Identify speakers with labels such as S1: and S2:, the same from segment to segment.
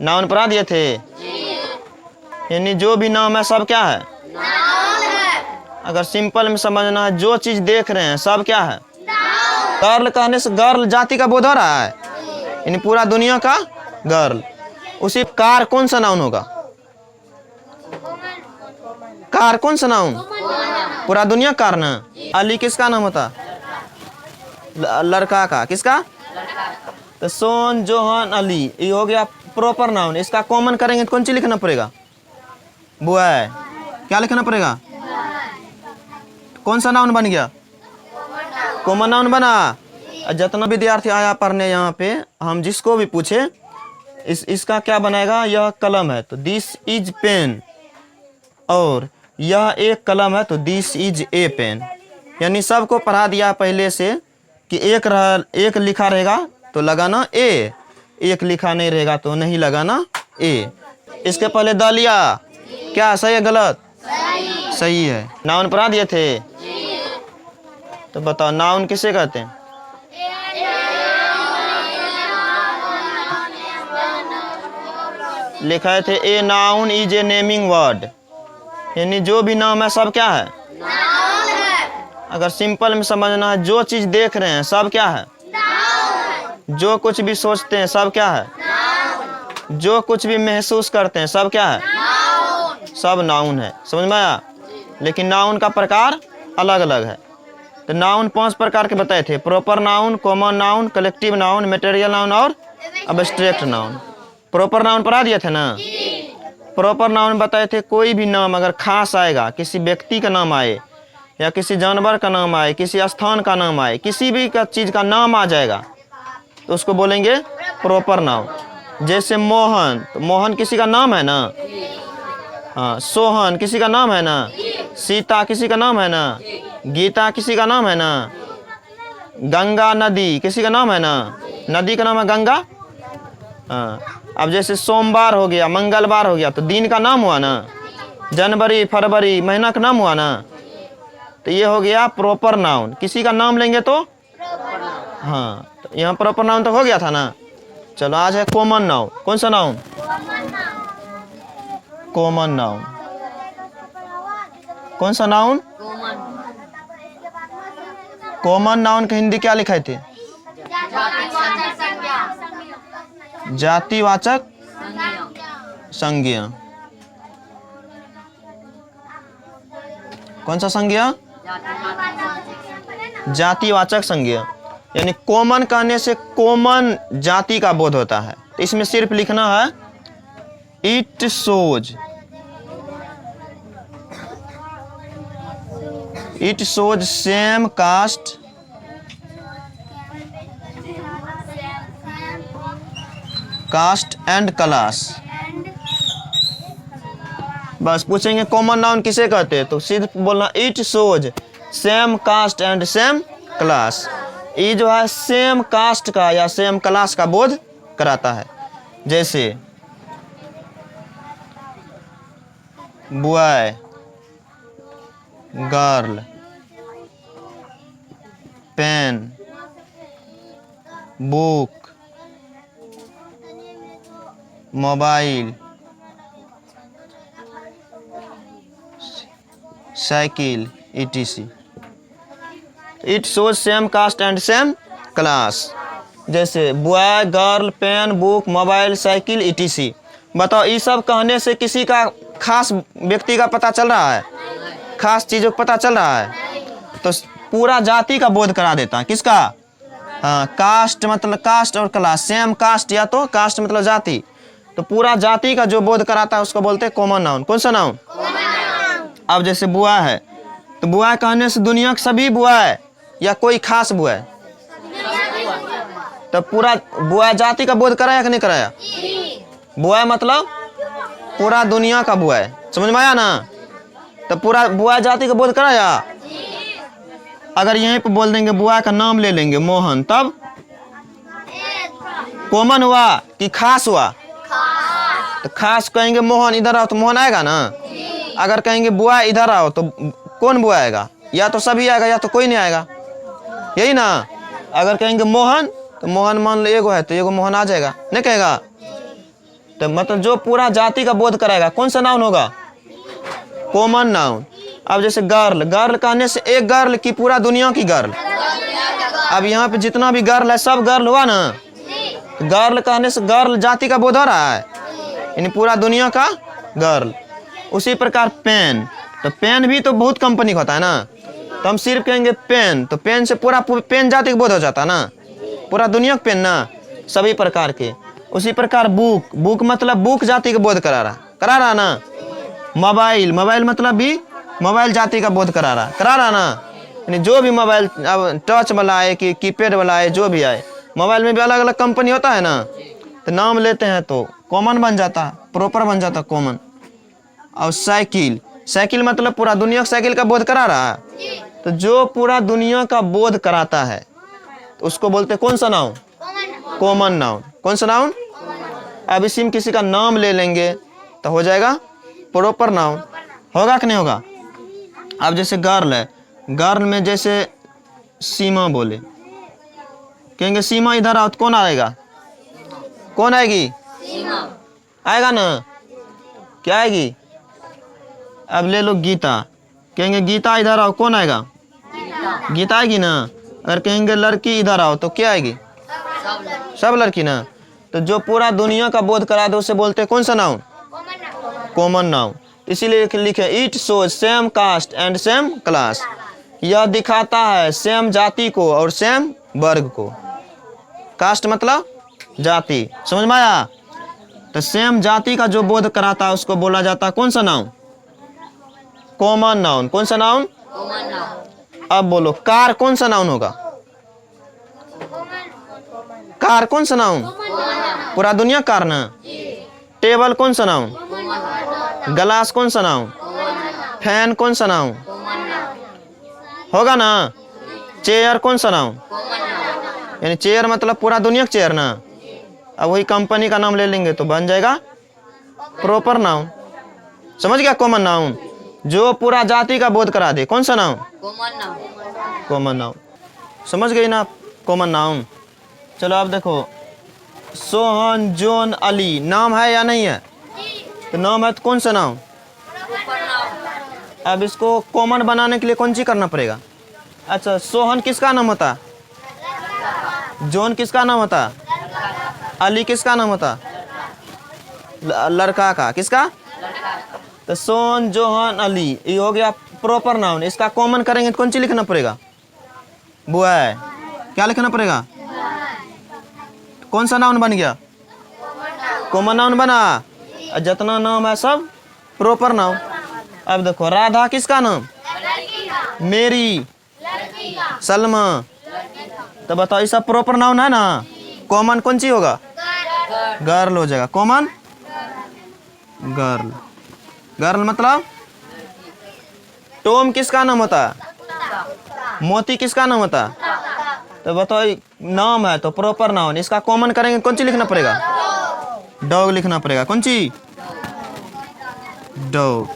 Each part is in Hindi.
S1: नाउन पढ़ा दिए थे। यानी जो भी नाम है सब क्या है,
S2: नाउन है।
S1: अगर सिंपल में समझना है, जो चीज देख रहे हैं सब क्या है, गर्ल कहने से गर्ल जाति का बोध हो रहा है, यानी पूरा दुनिया का गर्ल। उसी कार कौन सा नाउन होगा, कार कौन सा नाउन, पूरा दुनिया कार ना। अली किसका नाम होता, लड़का का, किसका, तो सोन जोहन अली, ये हो गया प्रॉपर नाउन। इसका कॉमन करेंगे तो कौन सी लिखना पड़ेगा, बॉय, क्या लिखना पड़ेगा, कौन सा नाउन बन गया, कॉमन नाउन बना। जितना विद्यार्थी आया पढ़ने यहाँ पे, हम जिसको भी पूछे इसका क्या बनाएगा, यह कलम है तो दिस इज पेन, और यह एक कलम है तो दिस इज ए पेन। यानी सबको पढ़ा दिया पहले से कि एक लिखा रहेगा तो लगाना ए, एक लिखा नहीं रहेगा तो नहीं लगाना ए। इसके पहले दलिया क्या सही है गलत, सही है। नाउन पढ़ा दिए थे, तो बताओ नाउन किसे कहते हैं, लिखा थे a noun is a naming word, यानी जो भी नाम है सब क्या है,
S2: नाउन है।
S1: अगर सिंपल में समझना है, जो चीज देख रहे हैं सब क्या है,
S2: नाउन।
S1: जो कुछ भी सोचते हैं सब क्या है,
S2: नाउन।
S1: जो कुछ भी महसूस करते हैं सब क्या है,
S2: नाउन।
S1: सब नाउन है। समझ में आया। लेकिन नाउन का प्रकार अलग अलग है। तो नाउन 5 प्रकार के बताए थे, proper noun, common noun, collective noun, material noun और अब्स्ट्रैक्ट नाउन। प्रॉपर नाउन पढ़ा दिए थे ना। प्रॉपर नाउन बताए थे, कोई भी नाम अगर खास आएगा, किसी व्यक्ति का नाम आए या किसी जानवर का नाम आए, किसी स्थान का नाम आए, किसी भी का चीज का नाम आ जाएगा तो उसको बोलेंगे प्रॉपर नाउन। जैसे मोहन, तो मोहन किसी का नाम है ना, हाँ। सोहन किसी का नाम है ना, सीता किसी का नाम है ना, गीता किसी का नाम है ना, गंगा नदी किसी का नाम है ना, नदी का नाम है गंगा, हाँ। अब जैसे सोमवार हो गया, मंगलवार हो गया तो दिन का नाम हुआ ना, जनवरी फरवरी महीना का नाम हुआ ना। तो ये हो गया प्रॉपर नाउन। किसी का नाम लेंगे तो हाँ, तो यहाँ प्रॉपर नाउन तो हो गया था ना। चलो आज है कॉमन नाउन। कौन सा नाउन, कॉमन नाउन। कौन सा नाउन, कॉमन नाउन के हिंदी क्या लिखे थे, जातिवाचक संज्ञा। कौन सा संज्ञा, जातिवाचक संज्ञा। यानी कॉमन कहने से कॉमन जाति का बोध होता है। तो इसमें सिर्फ लिखना है it shows, it shows same caste and class. बस पूछेंगे कॉमन नाउन किसे कहते हैं, तो सिर्फ बोलना it shows same caste and same class. ये जो है सेम कास्ट का या सेम क्लास का बोध कराता है। जैसे boy, girl, pen, book, mobile, cycle, etc. It shows same caste and same class. जैसे boy, girl, pen, book, mobile, cycle, etc. बताओ, ये सब कहने से किसी का खास व्यक्ति का पता चल रहा है, खास चीज़ों का पता चल रहा है, तो पूरा जाति का बोध करा देता है। किसका, हाँ। कास्ट मतलब कास्ट और क्लास, सेम कास्ट या तो कास्ट मतलब जाति, तो पूरा जाति का जो बोध कराता है उसको बोलते हैं कॉमन नाउन। कौन सा नाउन, अब जैसे बुआ है, तो बुआ कहने से दुनिया के सभी बुआ है या कोई खास बुआ है, तो पूरा बुआ जाति का बोध कराया कि नहीं कराया। बुआ मतलब पूरा दुनिया का बुआ है। समझ में आया ना। तो पूरा बुआ जाति का बोध कराया। अगर यहीं पे बोल देंगे बुआ का नाम ले लेंगे मोहन, तब कॉमन हुआ कि खास हुआ, तो खास कहेंगे मोहन इधर आओ तो मोहन आएगा ना। अगर कहेंगे बुआ इधर आओ तो कौन बुआ आएगा, या तो सभी आएगा या तो कोई नहीं आएगा, यही ना। अगर कहेंगे मोहन तो मोहन मान लो एगो है तो एगो मोहन आ जाएगा, नहीं कहेगा। तो मतलब जो पूरा जाति का बोध कराएगा कौन सा नाउन होगा? Common noun. अब जैसे गर्ल, गर्ल कहने से एक गर्ल की पूरा दुनिया की गर्ल। अब यहाँ पे जितना भी गर्ल है सब गर्ल हुआ ना। गर्ल कहने से गर्ल जाति का बोध हो रहा है, यानी पूरा दुनिया का गर्ल। उसी प्रकार पेन, तो पेन भी तो बहुत कंपनी का होता है ना, तो हम सिर्फ कहेंगे पेन, तो पेन से पूरा पेन जाति का बोध हो जाता है ना, पूरा दुनिया का पेन ना, सभी प्रकार के। उसी प्रकार बुक, बुक मतलब बुक जाति का बोध करा रहा ना। मोबाइल, मोबाइल मतलब भी मोबाइल जाति का बोध करा रहा ना, यानी जो भी मोबाइल अब टच वाला है कि कीपैड वाला है, जो भी आए, मोबाइल में भी अलग अलग कंपनी होता है ना, तो नाम लेते हैं तो कॉमन बन जाता, प्रॉपर बन जाता कॉमन। और साइकिल, साइकिल मतलब पूरा दुनिया साइकिल का बोध करा रहा है, तो जो पूरा दुनिया का बोध कराता है तो उसको बोलते कौन सा नाउन? Common noun. कौन सा नाउन? अब इसी में किसी का नाम ले लेंगे तो हो जाएगा प्रॉपर नाउन। होगा कि नहीं होगा? अब जैसे गर्ल है, गर्ल में जैसे सीमा बोले, कहेंगे सीमा इधर आओ तो कौन आएगा? कौन आएगी? आएगा ना, क्या आएगी? अब ले लो गीता, कहेंगे गीता इधर आओ, कौन आएगा? गीता आएगी ना। अगर कहेंगे लड़की इधर आओ तो क्या आएगी? सब लड़की ना। तो जो पूरा दुनिया का बोध करा दो उसे बोलते हैं कौन सा नाउन? Common noun. इसीलिए लिखे it shows same caste and same class, यह दिखाता है सेम जाति को और सेम वर्ग को। कास्ट मतलब जाति, समझ में आया? तो सेम जाति का जो बोध कराता है उसको बोला जाता है कौन सा नाउन? Common noun. कौन सा नाउन? अब बोलो कार कौन सा नाउन होगा? कार कौन सा नाउन? पूरा दुनिया कार ना। टेबल कौन सा नाउन? ग्लास कौन सा नाउन? फैन कौन सा नाउन? होगा ना। चेयर कौन सा नाउन? यानी चेयर मतलब पूरा दुनिया का चेयर ना। अब वही कंपनी का नाम ले लेंगे तो बन जाएगा प्रॉपर नाउन। समझ गया? कॉमन नाउन जो पूरा जाति का बोध करा दे, कौन सा नाउन? Common noun. समझ गई ना कॉमन नाउन? चलो अब देखो, सोहन, जॉन, अली नाम है या नहीं है? तो नाम है तो कौन सा नाउन? अब इसको कॉमन बनाने के लिए कौन सी करना पड़ेगा? अच्छा, सोहन किसका नाम होता? जॉन किसका नाम होता? अली किसका नाम होता? लड़का का। किसका? तो सोहन, जोहन, अली, ये हो गया प्रॉपर नाउन। इसका कॉमन करेंगे तो कौन सी लिखना पड़ेगा? बॉय। क्या लिखना पड़ेगा? कौन सा नाउन बन गया? कॉमन नाउन बना। जितना नाम है सब प्रॉपर नाउन। अब देखो, राधा किसका नाम? मेरी, सलमा। तो बताओ ये सब प्रॉपर नाउन है ना। कॉमन कौन सी होगा? गर्ल हो जाएगा। Common girl. गर्ल मतलब टॉम किसका नाम होता? मोती किसका नाम होता? तो बताओ नाम है तो प्रॉपर नाउन। इसका कॉमन करेंगे कौन सी लिखना पड़ेगा? डॉग लिखना पड़ेगा। कौन सी? डॉग।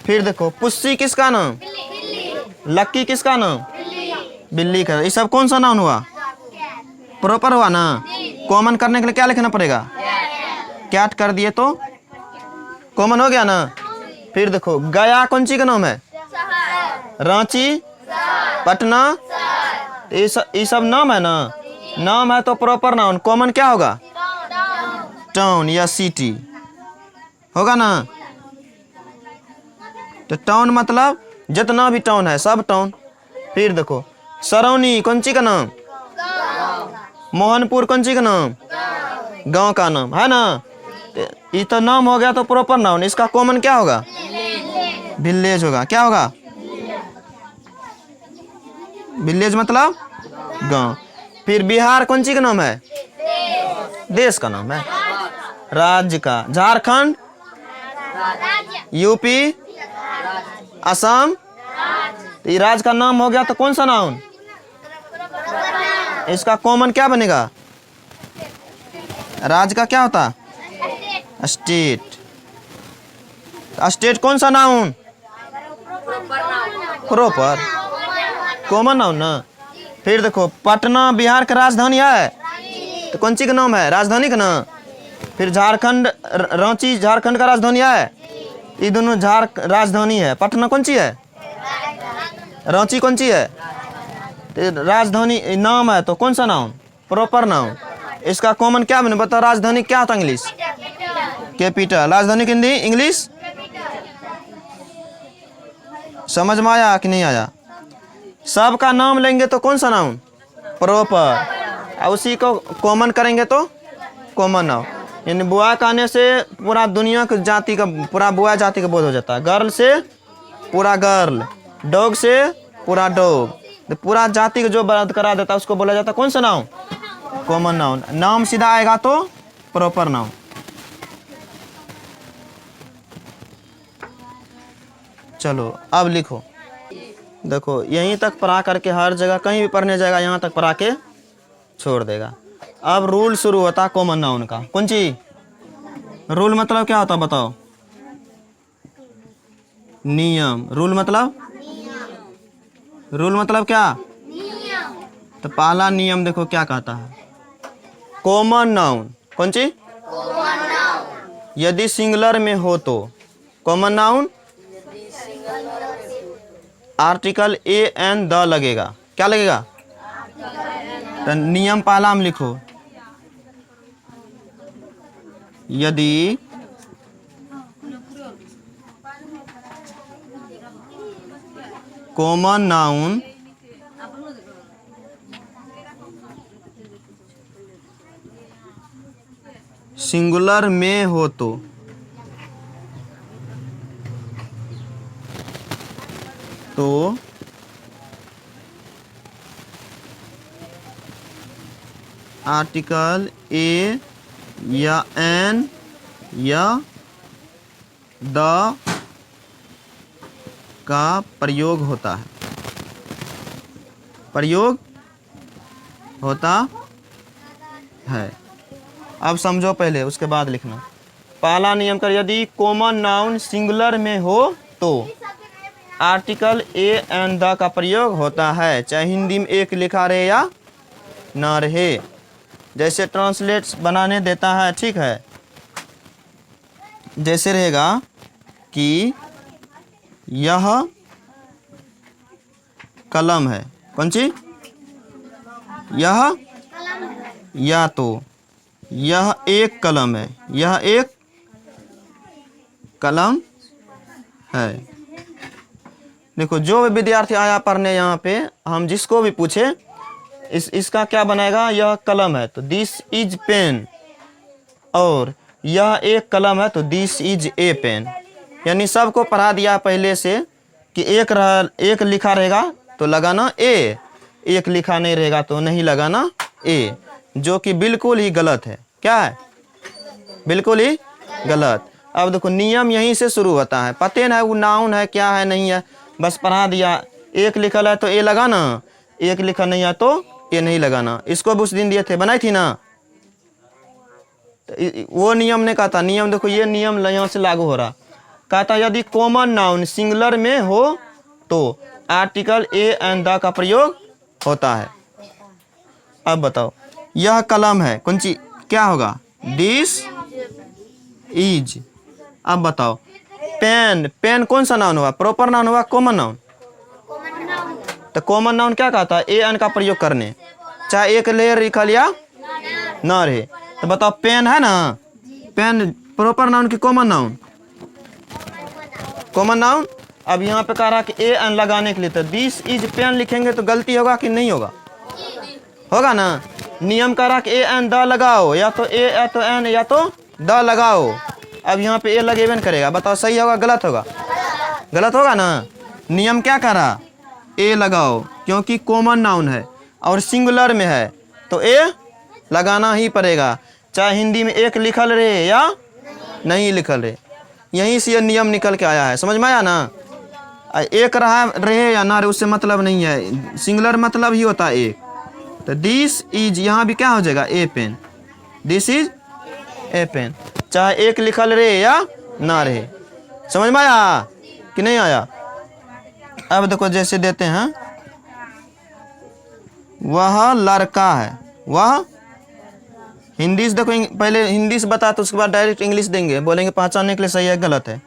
S1: फिर देखो, पुस्सी किसका नाम? लक्की किसका नाम? बिल्ली का। ये सब कौन सा नाउन हुआ? प्रॉपर हुआ ना। कॉमन करने के लिए क्या लिखना पड़ेगा? कैट कर दिए तो कॉमन हो गया ना। फिर देखो, गया कौन सी का नाम है? रांची, पटना, ये सब नाम है ना। नाम है तो प्रॉपर नाउन। कॉमन क्या होगा? टाउन या सिटी होगा ना। तो टाउन मतलब जितना भी टाउन है सब टाउन। फिर देखो, सरौनी कौन सी का नाम? मोहनपुर कौन सी का नाम? गांव का नाम है ना। ये तो नाम हो गया तो प्रॉपर नाउन। इसका कॉमन क्या होगा? विलेज होगा। क्या होगा? विलेज मतलब गांव। फिर बिहार कौन सी का नाम है? देश का नाम है। राज्य का, झारखंड, यूपी, असम, ये राज्य का नाम हो गया तो कौन सा नाउन? इसका कॉमन क्या बनेगा? राज्य का क्या होता? स्टेट। स्टेट कौन सा नाउन? प्रॉपर। कॉमन नाउन ना। फिर देखो, पटना बिहार का राजधानी है तो कौन सी का नाम है? राजधानी का नाम। फिर झारखंड, रांची झारखंड का राजधानी है। ये दोनों राजधानी है। पटना कौन सी है? रांची कौन सी है? तो राजधानी नाम है तो कौन सा नाम? Proper noun. इसका कॉमन क्या बने बताओ? राजधानी क्या होता है? English capital. राजधानी की हिंदी इंग्लिश। समझ में आया कि नहीं आया? सबका नाम लेंगे तो कौन सा नाउन? प्रॉपर। और उसी को कॉमन करेंगे तो कॉमन नाउन। यानी बुआ कहने से पूरा दुनिया की जाति का, पूरा बुआ जाति का बोध हो जाता है। गर्ल से पूरा गर्ल, डॉग से पूरा डॉग, तो पूरा जाति को जो बर्द करा देता है उसको बोला जाता है कौन सा नाउन? Common noun. नाम सीधा आएगा तो प्रॉपर नाउन। चलो अब लिखो। देखो यहीं तक पढ़ा करके हर जगह कहीं भी पढ़ने जाएगा यहाँ तक पढ़ा के छोड़ देगा। अब रूल शुरू होता है कॉमन नाउन का। कौन सी? रूल मतलब क्या होता है बताओ? नियम। रूल मतलब? रूल मतलब क्या? तो पहला नियम देखो क्या कहता है। कॉमन नाउन कौन सी? यदि सिंगुलर में हो तो common noun article a an the लगेगा। क्या लगेगा? तो नियम पहला हम लिखो। यदि कॉमन नाउन सिंगुलर में हो तो आर्टिकल ए या एन या द का प्रयोग होता है। प्रयोग होता है। अब समझो पहले, उसके बाद लिखना। पहला नियम कर, यदि कॉमन नाउन सिंगुलर में हो तो आर्टिकल ए एन द का प्रयोग होता है, चाहे हिंदी में एक लिखा रहे या ना रहे। जैसे ट्रांसलेट बनाने देता है, ठीक है। जैसे रहेगा कि यह कलम है। कौन सी? यह, या तो यह एक कलम है, यह एक कलम है। देखो जो भी विद्यार्थी आया पढ़ने यहाँ पे, हम जिसको भी पूछे इसका क्या बनाएगा? यह कलम है तो दिस इज पेन, और यह एक कलम है तो दिस इज ए पेन। यानी सबको पढ़ा दिया पहले से कि एक लिखा रहेगा तो लगाना ए, एक लिखा नहीं रहेगा तो नहीं लगाना ए, जो कि बिल्कुल ही गलत है। क्या है? बिल्कुल ही गलत। अब देखो नियम यहीं से शुरू होता है। पते ना वो नाउन है क्या है नहीं है, बस पढ़ा दिया। एक लिखल है तो ए लगाना, एक लिखा नहीं है तो ए नहीं लगाना। इसको भी उस दिन दिए थे, बनाई थी ना, वो नियम ने कहा था। नियम देखो, ये नियम यहाँ से लागू हो रहा। कहता यदि कॉमन नाउन सिंगुलर में हो तो आर्टिकल ए एंड द का प्रयोग होता है। अब बताओ, यह कलम है, कौन सी? क्या होगा? This is. अब बताओ पेन, पेन कौन सा नाउन हुआ? प्रॉपर नाउन हुआ कॉमन नाउन? तो कॉमन नाउन क्या कहता है? ए एन का प्रयोग करने, चाहे एक लेयर लिखल या ना रहे। तो बताओ पेन है ना, पेन प्रॉपर नाउन की कॉमन नाउन? Common noun. अब यहाँ पे कह रहा कि ए एन लगाने के लिए, तो दिस इज पेन लिखेंगे तो गलती होगा कि नहीं होगा? होगा ना। नियम कह रहा कि ए एन द लगाओ, या तो ए या तो एन या तो द लगाओ। अब यहाँ पे ए लगेबे न करेगा। बताओ सही होगा गलत होगा? गलत होगा ना। नियम क्या कह रहा? ए लगाओ, क्योंकि कॉमन नाउन है और सिंगुलर में है तो ए लगाना ही पड़ेगा, चाहे हिंदी में एक लिखल रहे या नहीं लिखल रहे। यहीं से ये नियम निकल के आया है। समझ में आया ना? एक रहे या ना रहे उससे मतलब नहीं है, सिंगुलर मतलब ही होता है एक। तो दिस इज यहाँ भी क्या हो जाएगा? A pen. This is a pen, चाहे एक लिखल रहे या ना रहे। समझ में आया कि नहीं आया? अब देखो जैसे देते हैं, वह लड़का है, वह हिंदी से देखो, पहले हिंदी से बता तो उसके बाद डायरेक्ट इंग्लिश देंगे, बोलेंगे पहचानने के लिए सही है गलत है।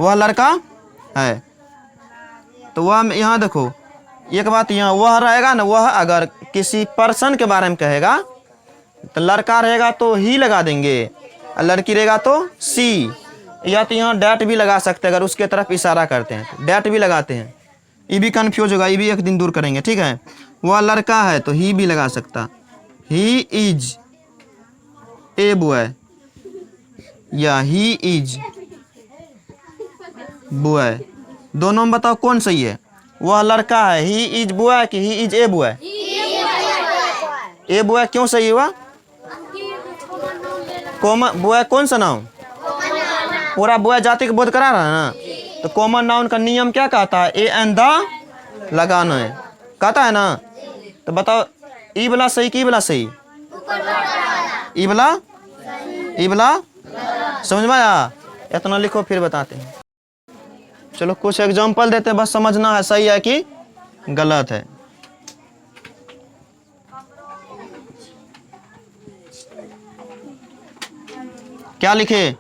S1: वह लड़का है, तो वह यहाँ देखो एक बात, यहाँ वह रहेगा ना, वह अगर किसी पर्सन के बारे में कहेगा तो लड़का रहेगा तो ही लगा देंगे, और लड़की रहेगा तो सी, या तो यहाँ डैट भी लगा सकते हैं, अगर उसके तरफ इशारा करते हैं तो डैट भी लगाते हैं। ये भी कन्फ्यूज होगा, ये भी एक दिन दूर करेंगे, ठीक है। वह लड़का है तो ही भी लगा सकता, ही इज ए बॉय, या ही इज बॉय, दोनों में बताओ कौन सही है। वह लड़का है, ही इज बॉय कि he is a boy? A boy क्यों सही हुआ? कॉमन बॉय कौन सा नाउन? पूरा बॉय जाति का बोध करा रहा है ना, तो कॉमन नाउन का नियम क्या कहता है? ए एंड द लगाना है, कहता है ना। तो बताओ ई वाला सही कि ई वाला सही? ई वाला समझ में आया? इतना लिखो फिर बताते हैं। चलो कुछ एग्जांपल देते हैं, बस समझना है सही है कि गलत है। क्या लिखे?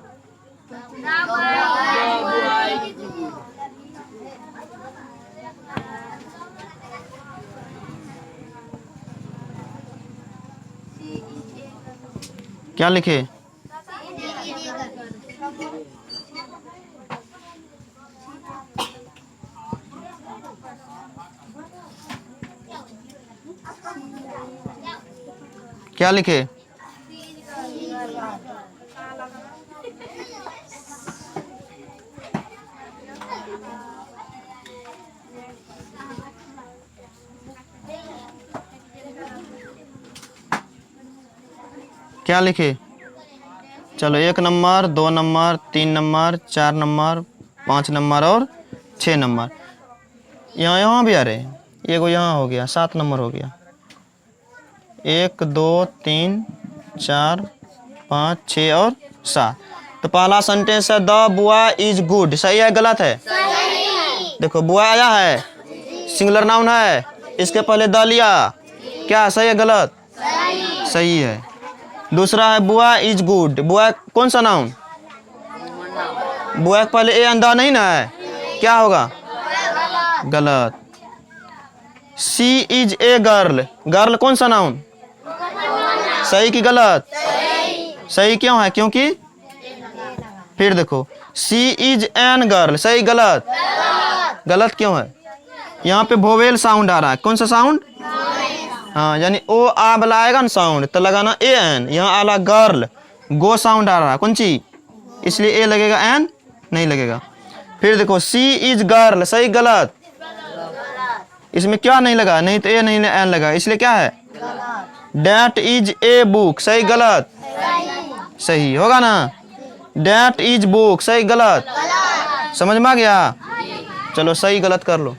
S1: क्या लिखे? क्या लिखे? क्या लिखे? चलो 1 number, 2 number, 3 number, 4 number, 5 number और 6 नंबर। यहाँ भी आ रहे, एगो यहाँ हो गया, 7 नंबर हो गया। 1 2 3 4 5 6 और 7। तो पहला सेंटेंस है द बॉय इज गुड, सही है गलत है? देखो बॉय आया है, सिंगुलर नाउन है, इसके पहले द लिया, क्या सही है गलत? सही है। दूसरा है बॉय इज गुड, बॉय कौन सा नाउन? बॉय पहले ए अंदा नहीं ना है, क्या होगा? गलत। सी इज ए गर्ल, गर्ल कौन सा नाउन? सही कि गलत? सही क्यों है? क्योंकि फिर देखो सी इज एन गर्ल, सही गलत? गलत क्यों है? यहाँ पे वोवेल साउंड आ रहा है, कौन सा साउंड? हाँ, यानी ओ आ वाला आएगा ना साउंड तो लगाना ए एन, यहाँ आला गर्ल गो साउंड आ रहा है, कौन सी? इसलिए ए लगेगा, एन नहीं लगेगा। फिर देखो सी इज गर्ल, सही गलत? इसमें क्या नहीं लगा? नहीं तो ए नहीं एन लगा, इसलिए क्या है? डैट इज ए बुक, सही गलत? सही होगा ना। डैट इज बुक, सही गलत? समझ में आ गया? चलो सही गलत कर लो।